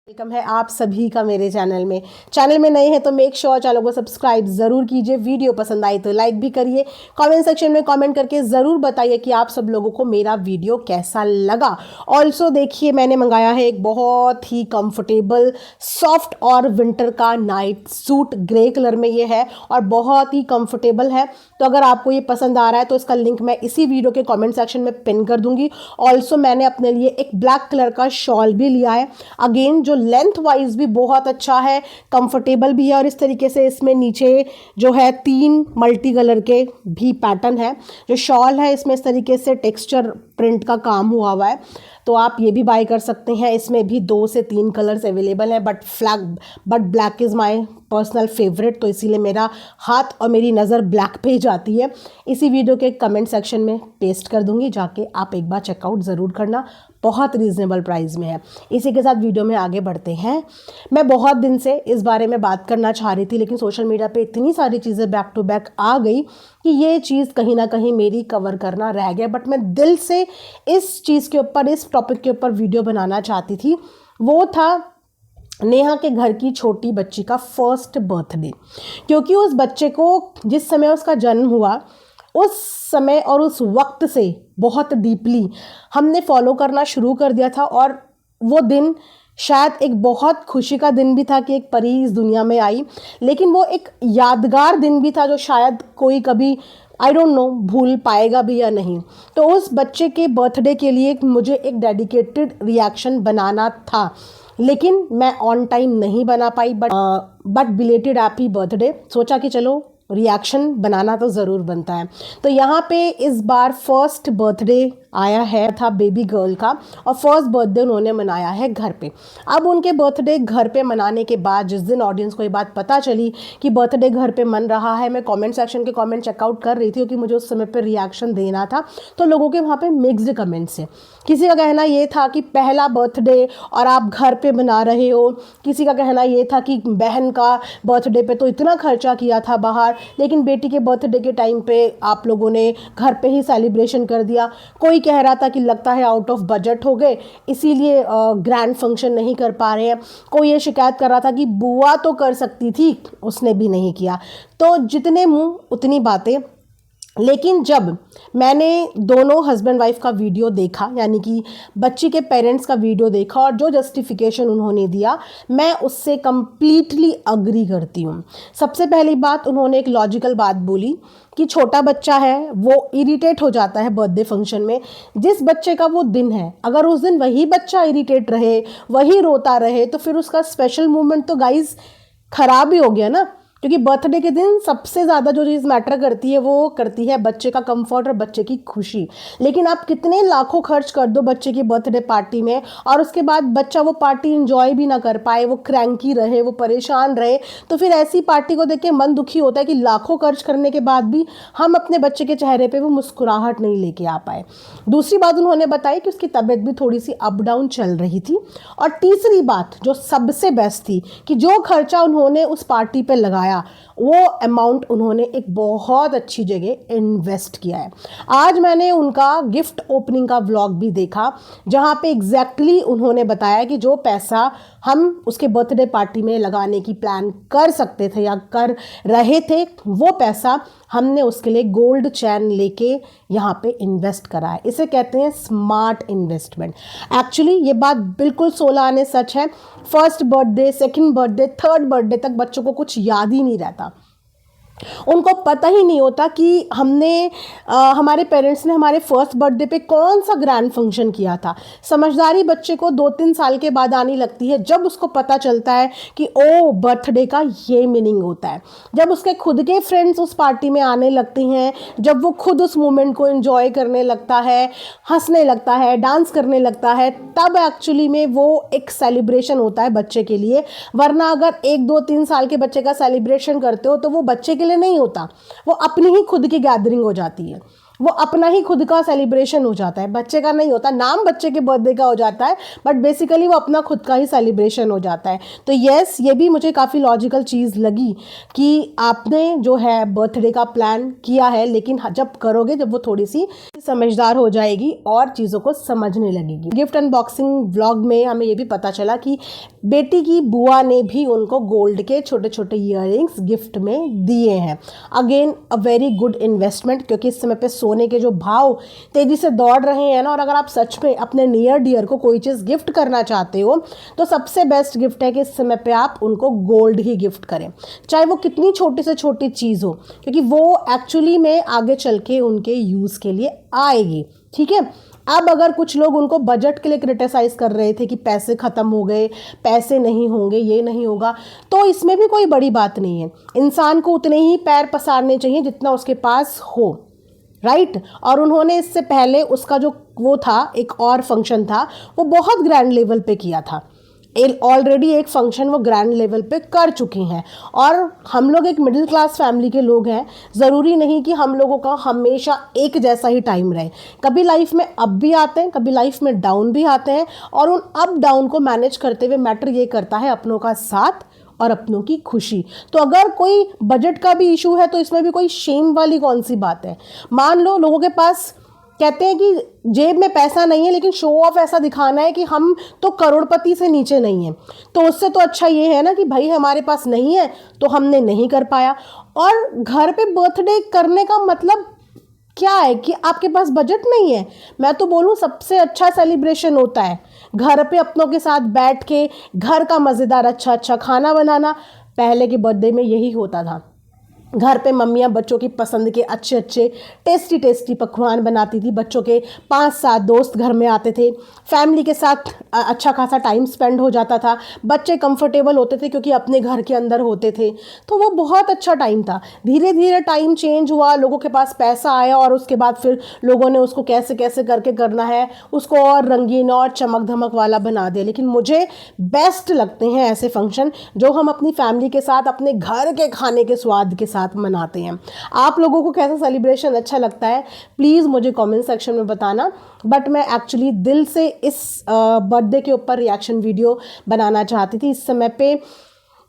Welcome है आप सभी का मेरे चैनल में नए हैं तो मेक श्योर चैनल को सब्सक्राइब ज़रूर कीजिए। वीडियो पसंद आई तो लाइक भी करिए। कमेंट सेक्शन में कमेंट करके ज़रूर बताइए कि आप सब लोगों को मेरा वीडियो कैसा लगा। ऑल्सो देखिए मैंने मंगाया है एक बहुत ही कंफर्टेबल सॉफ्ट और विंटर का नाइट सूट, ग्रे कलर में ये है और बहुत ही कंफर्टेबल है। तो अगर आपको ये पसंद आ रहा है तो इसका लिंक मैं इसी वीडियो के कॉमेंट सेक्शन में पिन कर दूंगी। ऑल्सो मैंने अपने लिए एक ब्लैक कलर का शॉल भी लिया है, अगेन जो लेंथ वाइज भी बहुत अच्छा है, कंफर्टेबल भी है और इस तरीके से इसमें नीचे जो है 3 मल्टी कलर के भी पैटर्न है। जो शॉल है इसमें इस तरीके से टेक्सचर प्रिंट का काम हुआ है, तो आप ये भी बाय कर सकते हैं। इसमें भी 2 से 3 कलर्स अवेलेबल हैं but black is my personal favourite, तो इसीलिए मेरा हाथ और मेरी नज़र ब्लैक पे ही जाती है। इसी वीडियो के कमेंट सेक्शन में पेस्ट कर दूंगी, जाके आप एक बार चेकआउट ज़रूर करना, बहुत रीज़नेबल प्राइस में है। इसी के साथ वीडियो में आगे बढ़ते हैं। मैं बहुत दिन से इस बारे में बात करना चाह रही थी, लेकिन सोशल मीडिया पे इतनी सारी चीज़ें बैक टू बैक आ गई कि ये चीज़ कहीं ना कहीं मेरी कवर करना रह गया। बट मैं दिल से इस चीज़ के ऊपर, इस टॉपिक के ऊपर वीडियो बनाना चाहती थी। वो था नेहा के घर की छोटी बच्ची का फर्स्ट बर्थडे, क्योंकि उस बच्चे को जिस समय उसका जन्म हुआ उस समय और उस वक्त से बहुत डीपली हमने फॉलो करना शुरू कर दिया था। और वो दिन शायद एक बहुत खुशी का दिन भी था कि एक परी इस दुनिया में आई, लेकिन वो एक यादगार दिन भी था जो शायद कोई कभी आई डोंट नो भूल पाएगा भी या नहीं। तो उस बच्चे के बर्थडे के लिए मुझे एक डेडिकेटेड रिएक्शन बनाना था, लेकिन मैं ऑन टाइम नहीं बना पाई। बट बिलेटेड हैप्पी बर्थडे, सोचा कि चलो रिएक्शन बनाना तो ज़रूर बनता है। तो यहाँ पे इस बार फर्स्ट बर्थडे आया है था बेबी गर्ल का, और फर्स्ट बर्थडे उन्होंने मनाया है घर पे। अब उनके बर्थडे घर पे मनाने के बाद जिस दिन ऑडियंस को ये बात पता चली कि बर्थडे घर पे मन रहा है, मैं कमेंट सेक्शन के कमेंट चेकआउट कर रही थी क्योंकि मुझे उस समय पे रिएक्शन देना था। तो लोगों के वहाँ पे मिक्स्ड कमेंट्स हैं। किसी का कहना ये था कि पहला बर्थडे और आप घर पे मना रहे हो, किसी का कहना ये था कि बहन का बर्थडे पे तो इतना खर्चा किया था बाहर, लेकिन बेटी के बर्थडे के टाइम पे आप लोगों ने घर पे ही सेलिब्रेशन कर दिया। कोई कह रहा था कि लगता है आउट ऑफ बजट हो गए, इसीलिए ग्रैंड फंक्शन नहीं कर पा रहे हैं। कोई ये शिकायत कर रहा था कि बुआ तो कर सकती थी, उसने भी नहीं किया। तो जितने मुंह उतनी बातें। लेकिन जब मैंने दोनों हस्बैंड वाइफ का वीडियो देखा, यानी कि बच्ची के पेरेंट्स का वीडियो देखा, और जो जस्टिफिकेशन उन्होंने दिया मैं उससे कंप्लीटली अग्री करती हूँ। सबसे पहली बात, उन्होंने एक लॉजिकल बात बोली कि छोटा बच्चा है वो इरिटेट हो जाता है बर्थडे फंक्शन में। जिस बच्चे का वो दिन है, अगर उस दिन वही बच्चा इरिटेट रहे, वही रोता रहे, तो फिर उसका स्पेशल मोमेंट तो गाइज खराब ही हो गया ना। क्योंकि बर्थडे के दिन सबसे ज़्यादा जो चीज़ मैटर करती है वो करती है बच्चे का कंफर्ट और बच्चे की खुशी। लेकिन आप कितने लाखों खर्च कर दो बच्चे की बर्थडे पार्टी में और उसके बाद बच्चा वो पार्टी एंजॉय भी ना कर पाए, वो क्रैंकी रहे, वो परेशान रहे, तो फिर ऐसी पार्टी को देख के मन दुखी होता है कि लाखों खर्च करने के बाद भी हम अपने बच्चे के चेहरे पर वो मुस्कुराहट नहीं लेके आ पाए। दूसरी बात उन्होंने बताई कि उसकी तबीयत भी थोड़ी सी अप डाउन चल रही थी। और तीसरी बात जो सबसे बेस्ट थी कि जो खर्चा उन्होंने उस पार्टी पर लगाया वो अमाउंट उन्होंने एक बहुत अच्छी जगह इन्वेस्ट किया है। आज मैंने उनका गिफ्ट ओपनिंग का व्लॉग भी देखा, जहां पे एग्जैक्टली उन्होंने बताया कि जो पैसा हम उसके बर्थडे पार्टी में लगाने की प्लान कर सकते थे या कर रहे थे, वो पैसा हमने उसके लिए गोल्ड चैन लेके यहाँ पे इन्वेस्ट करा है। इसे कहते हैं स्मार्ट इन्वेस्टमेंट। एक्चुअली ये बात बिल्कुल 16 आने सच है। First birthday, second birthday, third birthday तक बच्चों को कुछ याद ही नहीं रहता। उनको पता ही नहीं होता कि हमारे पेरेंट्स ने हमारे फर्स्ट बर्थडे पे कौन सा ग्रैंड फंक्शन किया था। समझदारी बच्चे को 2-3 साल के बाद आने लगती है, जब उसको पता चलता है कि ओ बर्थडे का ये मीनिंग होता है। जब उसके खुद के फ्रेंड्स उस पार्टी में आने लगते हैं, जब वो खुद उस मोमेंट को एंजॉय करने लगता है, हंसने लगता है, डांस करने लगता है, तब एक्चुअली में वो एक सेलिब्रेशन होता है बच्चे के लिए। वरना अगर 1-2-3 साल के बच्चे का सेलिब्रेशन करते हो तो वो बच्चे के लिए नहीं होता, वो अपनी ही खुद की गैदरिंग हो जाती है। वो अपना ही खुद का सेलिब्रेशन हो जाता है, बच्चे का नहीं होता। नाम बच्चे के बर्थडे का हो जाता है बट बेसिकली वो अपना खुद का ही सेलिब्रेशन हो जाता है। तो यस, ये भी मुझे काफ़ी लॉजिकल चीज़ लगी कि आपने जो है बर्थडे का प्लान किया है, लेकिन जब करोगे, जब वो थोड़ी सी समझदार हो जाएगी और चीज़ों को समझने लगेगी। गिफ्ट अनबॉक्सिंग व्लॉग में हमें ये भी पता चला कि बेटी की बुआ ने भी उनको गोल्ड के छोटे छोटे ईयररिंग्स गिफ्ट में दिए हैं। Again a very good investment, क्योंकि इस समय पे सोने के जो भाव तेज़ी से दौड़ रहे हैं ना, और अगर आप सच में अपने नियर डियर को कोई चीज़ गिफ्ट करना चाहते हो तो सबसे बेस्ट गिफ्ट है कि इस समय पे आप उनको गोल्ड ही गिफ्ट करें, चाहे वो कितनी छोटी से छोटी चीज़ हो, क्योंकि वो एक्चुअली में आगे चल के उनके यूज़ के लिए आएगी। ठीक है। अब अगर कुछ लोग उनको बजट के लिए क्रिटिसाइज़ कर रहे थे कि पैसे ख़त्म हो गए, पैसे नहीं होंगे, ये नहीं होगा, तो इसमें भी कोई बड़ी बात नहीं है। इंसान को उतने ही पैर पसारने चाहिए जितना उसके पास हो, राइट। और उन्होंने इससे पहले उसका जो वो था, एक और फंक्शन था, वो बहुत ग्रैंड लेवल पे किया था। ऑलरेडी एक फंक्शन वो ग्रैंड लेवल पे कर चुकी हैं। और हम लोग एक मिडिल क्लास फैमिली के लोग हैं, ज़रूरी नहीं कि हम लोगों का हमेशा एक जैसा ही टाइम रहे। कभी लाइफ में अप भी आते हैं, कभी लाइफ में डाउन भी आते हैं, और उन अप डाउन को मैनेज करते हुए मैटर ये करता है अपनों का साथ और अपनों की खुशी। तो अगर कोई बजट का भी इशू है तो इसमें भी कोई शेम वाली कौन सी बात है। मान लो लोगों के पास, कहते हैं कि जेब में पैसा नहीं है लेकिन शो ऑफ ऐसा दिखाना है कि हम तो करोड़पति से नीचे नहीं हैं, तो उससे तो अच्छा ये है ना कि भाई हमारे पास नहीं है तो हमने नहीं कर पाया। और घर पे बर्थडे करने का मतलब क्या है कि आपके पास बजट नहीं है। मैं तो बोलूँ सबसे अच्छा सेलिब्रेशन होता है घर पे अपनों के साथ बैठ के घर का मज़ेदार अच्छा अच्छा खाना बनाना। पहले के बर्थडे में यही होता था, घर पे मम्मियाँ बच्चों की पसंद के अच्छे अच्छे टेस्टी टेस्टी पकवान बनाती थी, बच्चों के 5-7 दोस्त घर में आते थे, फैमिली के साथ अच्छा खासा टाइम स्पेंड हो जाता था, बच्चे कंफर्टेबल होते थे क्योंकि अपने घर के अंदर होते थे, तो वो बहुत अच्छा टाइम था। धीरे धीरे टाइम चेंज हुआ, लोगों के पास पैसा आया और उसके बाद फिर लोगों ने उसको कैसे कैसे करके करना है, उसको और रंगीन और चमक धमक वाला बना दिया। लेकिन मुझे बेस्ट लगते हैं ऐसे फंक्शन जो हम अपनी फैमिली के साथ अपने घर के खाने के स्वाद के साथ मनाते हैं। आप लोगों को कैसा सेलिब्रेशन अच्छा लगता है प्लीज़ मुझे कमेंट सेक्शन में बताना। बट मैं एक्चुअली दिल से इस बर्थडे के ऊपर रिएक्शन वीडियो बनाना चाहती थी। इस समय पे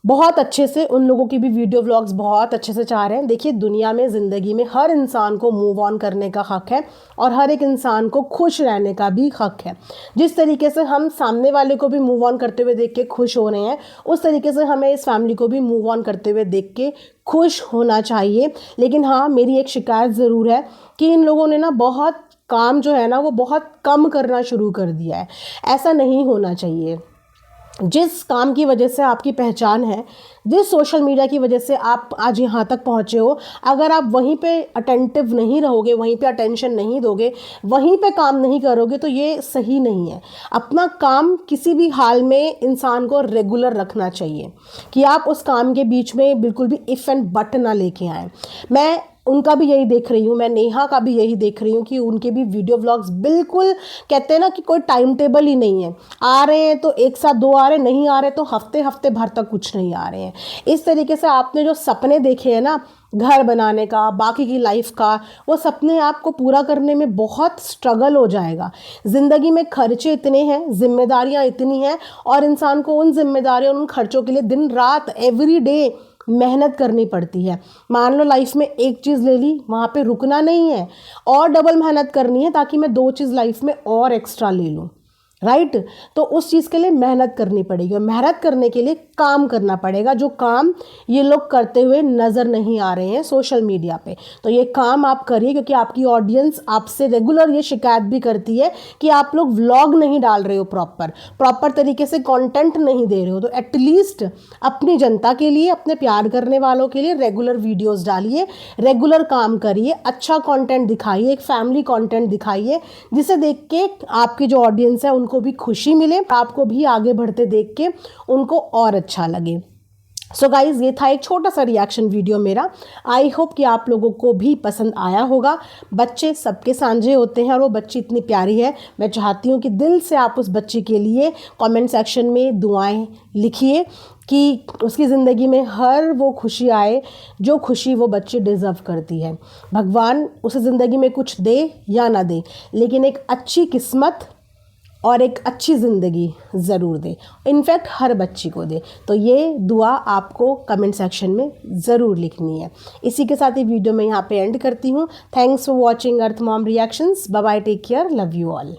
बहुत अच्छे से उन लोगों की भी वीडियो व्लॉग्स बहुत अच्छे से चाह रहे हैं। देखिए, दुनिया में, ज़िंदगी में हर इंसान को मूव ऑन करने का हक़ है और हर एक इंसान को खुश रहने का भी हक़ है। जिस तरीके से हम सामने वाले को भी मूव ऑन करते हुए देख के खुश हो रहे हैं, उस तरीके से हमें इस फैमिली को भी मूव ऑन करते हुए देख के खुश होना चाहिए। लेकिन हाँ, मेरी एक शिकायत ज़रूर है कि इन लोगों ने ना बहुत काम जो है ना वो बहुत कम करना शुरू कर दिया है। ऐसा नहीं होना चाहिए। जिस काम की वजह से आपकी पहचान है, जिस सोशल मीडिया की वजह से आप आज यहाँ तक पहुँचे हो, अगर आप वहीं पे अटेंटिव नहीं रहोगे, वहीं पे अटेंशन नहीं दोगे, वहीं पे काम नहीं करोगे तो ये सही नहीं है। अपना काम किसी भी हाल में इंसान को रेगुलर रखना चाहिए कि आप उस काम के बीच में बिल्कुल भी इफ़ एंड बट ना लेके आएँ। मैं उनका भी यही देख रही हूँ, मैं नेहा का भी यही देख रही हूँ कि उनके भी वीडियो व्लॉग्स बिल्कुल, कहते हैं ना कि कोई टाइम टेबल ही नहीं है। आ रहे हैं तो एक साथ 2 आ रहे, नहीं आ रहे तो हफ्ते हफ्ते भर तक कुछ नहीं आ रहे हैं। इस तरीके से आपने जो सपने देखे हैं ना, घर बनाने का, बाकी की लाइफ का, वो सपने आपको पूरा करने में बहुत स्ट्रगल हो जाएगा। ज़िंदगी में खर्चे इतने हैं, जिम्मेदारियाँ इतनी हैं और इंसान को उन जिम्मेदारियों और उन खर्चों के लिए दिन रात एवरी डे मेहनत करनी पड़ती है। मान लो लाइफ में एक चीज़ ले ली, वहाँ पे रुकना नहीं है और डबल मेहनत करनी है ताकि मैं 2 चीज़ लाइफ में और एक्स्ट्रा ले लूँ, राइट। तो उस चीज़ के लिए मेहनत करनी पड़ेगी और मेहनत करने के लिए काम करना पड़ेगा, जो काम ये लोग करते हुए नज़र नहीं आ रहे हैं सोशल मीडिया पे। तो ये काम आप करिए, क्योंकि आपकी ऑडियंस आपसे रेगुलर ये शिकायत भी करती है कि आप लोग व्लॉग नहीं डाल रहे हो, प्रॉपर तरीके से कंटेंट नहीं दे रहे हो। तो एटलीस्ट अपनी जनता के लिए, अपने प्यार करने वालों के लिए रेगुलर वीडियोज़ डालिए, रेगुलर काम करिए, अच्छा कॉन्टेंट दिखाइए, एक फैमिली कॉन्टेंट दिखाइए, जिसे देख के आपकी जो ऑडियंस है उनको भी खुशी मिले, आपको भी आगे बढ़ते देख के उनको और अच्छा लगे। सो गाइज़, ये था एक छोटा सा रिएक्शन वीडियो मेरा। आई होप कि आप लोगों को भी पसंद आया होगा। बच्चे सबके सांझे होते हैं और वो बच्ची इतनी प्यारी है। मैं चाहती हूँ कि दिल से आप उस बच्ची के लिए कमेंट सेक्शन में दुआएं लिखिए कि उसकी ज़िंदगी में हर वो खुशी आए जो खुशी वो बच्ची डिज़र्व करती है। भगवान उसे ज़िंदगी में कुछ दे या ना दे, लेकिन एक अच्छी किस्मत और एक अच्छी ज़िंदगी ज़रूर दे। इनफैक्ट हर बच्ची को दे। तो ये दुआ आपको कमेंट सेक्शन में ज़रूर लिखनी है। इसी के साथ ही वीडियो मैं यहाँ पे एंड करती हूँ। Thanks for watching earth mom reactions. Bye bye, take care, love you all.